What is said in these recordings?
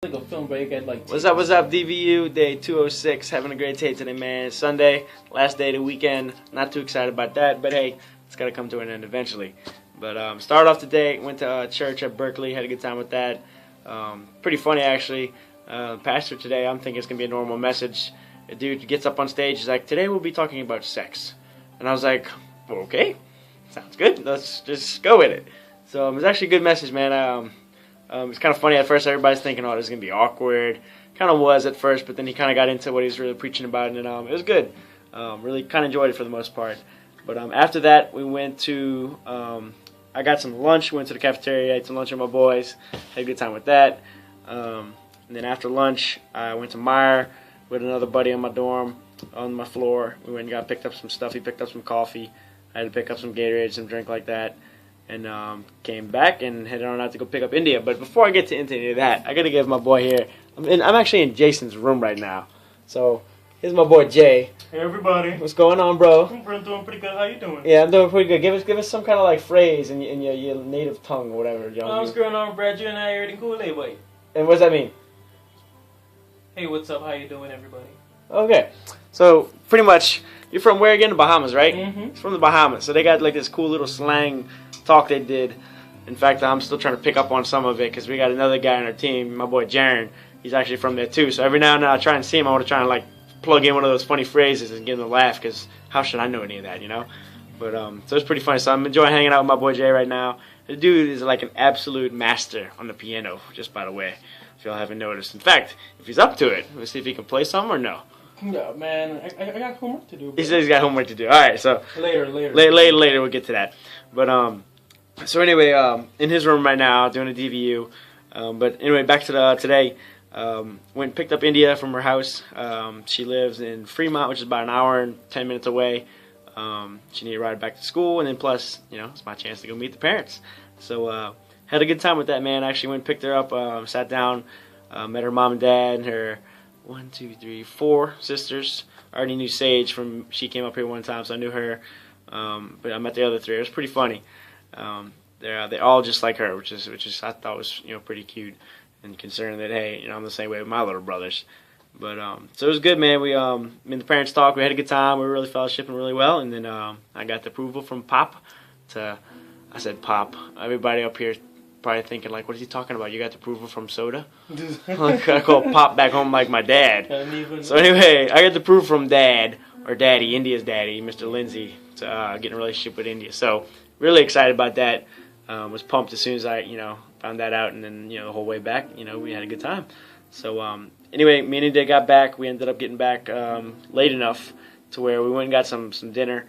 Like a film break at like. What's up, DVU? Day 206. Having a great day today, man. Sunday, last day of the weekend. Not too excited about that, but hey, it's got to come to an end eventually. But started off today, went to church at Berkeley, had a good time with that. Pretty funny, actually. Pastor today, I'm thinking it's going to be a normal message. A dude gets up on stage, he's like, today we'll be talking about sex. And I was like, well, okay, sounds good. Let's just go with it. So it was actually a good message, man. It's kind of funny at first. Everybody's thinking, oh, this is going to be awkward. Kind of was at first, but then he kind of got into what he was really preaching about, and it was good. Really kind of enjoyed it for the most part. But after that, we went to, I got some lunch, went to the cafeteria, ate some lunch with my boys, had a good time with that. And then after lunch, I went to Meyer with another buddy on my dorm, on my floor. We went and picked up some stuff. He picked up some coffee. I had to pick up some Gatorade, some drink like that. And came back and headed on out to go pick up India. But before I get to any of that, I got to give my boy here. I'm actually in Jason's room right now. So here's my boy Jay. Hey everybody. What's going on, bro? I'm doing pretty good. How you doing? Yeah, I'm doing pretty good. Give us some kind of like phrase in your native tongue or whatever. What's going on, Brad? You and I are eating Kool-Aid, boy. And what does that mean? Hey, what's up? How you doing, everybody? Okay. So pretty much, you're from where again? The Bahamas, right? Mm-hmm. It's from the Bahamas. So they got like this cool little slang talk they did. In fact, I'm still trying to pick up on some of it because we got another guy on our team, my boy Jaren. He's actually from there too. So every now and then I try and see him. I want to try and like plug in one of those funny phrases and get him to laugh because how should I know any of that, you know? But so it's pretty funny. So I'm enjoying hanging out with my boy Jay right now. The dude is like an absolute master on the piano, just by the way, if y'all haven't noticed. In fact, if he's up to it, let's see if he can play some or no. Yeah, man, I got homework to do. Bro. He says he's got homework to do. All right, so later we'll get to that. But so anyway, in his room right now doing a DVU. But anyway, back to today. Went and picked up India from her house. She lives in Fremont, which is about an hour and 10 minutes away. She needed to ride back to school, and then plus, you know, it's my chance to go meet the parents. So had a good time with that, man. I actually went and picked her up, sat down, met her mom and dad, and her 4 sisters. I already knew Sage from, she came up here one time, so I knew her. But I met the other 3. It was pretty funny. They're all just like her, which is I thought was, you know, pretty cute. And considering that, hey, you know, I'm the same way with my little brothers. But so it was good, man. We the parents talked. We had a good time. We were really fellowshipping really well. And then I got the approval from Pop to, I said Pop. Everybody up here probably thinking like, what is he talking about? You got the approval from soda? Like, I call Pop back home like my dad. So anyway, I got the approval from Dad or Daddy, India's daddy, Mr. Lindsay, to get in a relationship with India. So really excited about that. Was pumped as soon as I, you know, found that out, and then, you know, the whole way back, you know, we had a good time. So anyway, me and India got back. We ended up getting back late enough to where we went and got some dinner.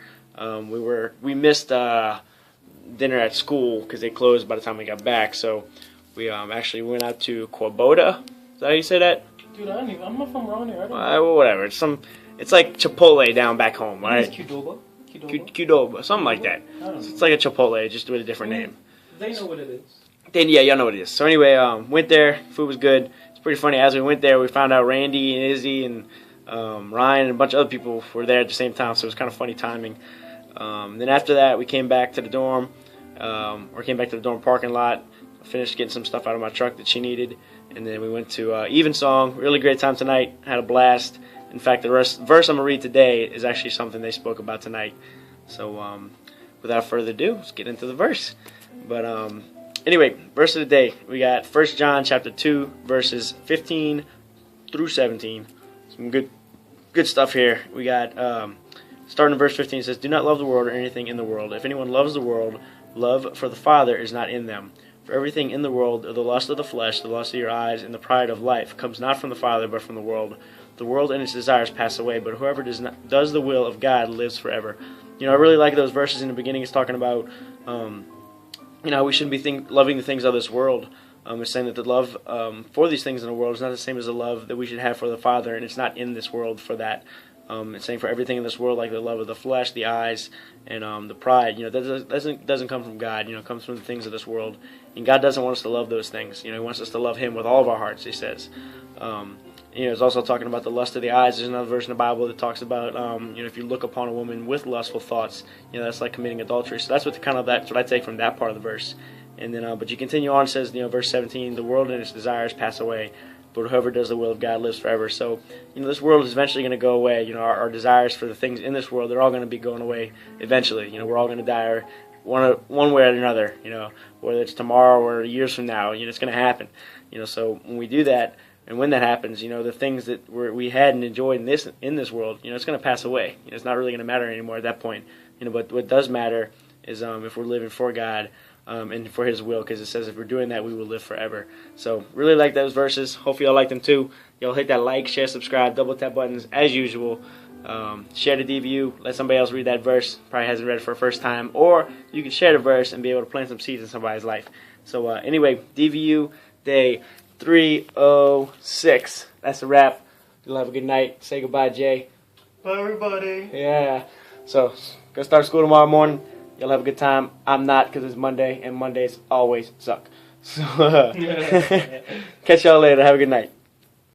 We missed dinner at school because they closed by the time we got back. So we actually went out to Quaboda. Is that how you say that? Dude, I'm not from around here. I don't know. Well, whatever. It's like Chipotle down back home, right? It's Qdoba. Qdoba, something like that. I don't know. It's like a Chipotle, just with a different name. They know what it is. Then yeah, y'all know what it is. So anyway, went there. Food was good. It's pretty funny. As we went there, we found out Randy and Izzy and Ryan and a bunch of other people were there at the same time. So it was kind of funny timing. Then after that, we came back to the dorm, parking lot. Finished getting some stuff out of my truck that she needed, and then we went to Evensong. Really great time tonight. Had a blast. In fact, the verse I'm gonna read today is actually something they spoke about tonight. So without further ado, let's get into the verse. But anyway, verse of the day, we got 1 John chapter 2, verses 15 through 17. Some good stuff here. We got, starting in verse 15, it says, do not love the world or anything in the world. If anyone loves the world, love for the Father is not in them. For everything in the world, the lust of the flesh, the lust of your eyes, and the pride of life, comes not from the Father, but from the world. The world and its desires pass away, but whoever does the will of God lives forever. You know, I really like those verses in the beginning. It's talking about, you know, we shouldn't be loving the things of this world. It's saying that the love for these things in the world is not the same as the love that we should have for the Father, and it's not in this world for that. It's saying for everything in this world, like the love of the flesh, the eyes, and the pride, you know, that doesn't come from God. You know, it comes from the things of this world. And God doesn't want us to love those things. You know, He wants us to love Him with all of our hearts, He says. You know, it's also talking about the lust of the eyes. There's another verse in the Bible that talks about, you know, if you look upon a woman with lustful thoughts, you know, that's like committing adultery. So that's what I take from that part of the verse. And then, but you continue on. It says, verse 17, the world and its desires pass away, but whoever does the will of God lives forever. So, this world is eventually going to go away. Our desires for the things in this world, they're all going to be going away eventually. We're all going to die one way or another, whether it's tomorrow or years from now, it's going to happen. So when we do that, and when that happens, the things that we had and enjoyed in this world, it's going to pass away. It's not really going to matter anymore at that point. But what does matter is if we're living for God and for His will, because it says if we're doing that, we will live forever. So really like those verses. Hopefully y'all like them too. Y'all hit that like, share, subscribe, double tap buttons as usual. Share the DVU. Let somebody else read that verse. Probably hasn't read it for the first time. Or you can share the verse and be able to plant some seeds in somebody's life. So anyway, DVU Day 306. That's a wrap. You'll have a good night. Say goodbye, Jay. Bye, everybody. Yeah. So, gonna start school tomorrow morning. Y'all have a good time. I'm not, because it's Monday, and Mondays always suck. So, catch y'all later. Have a good night.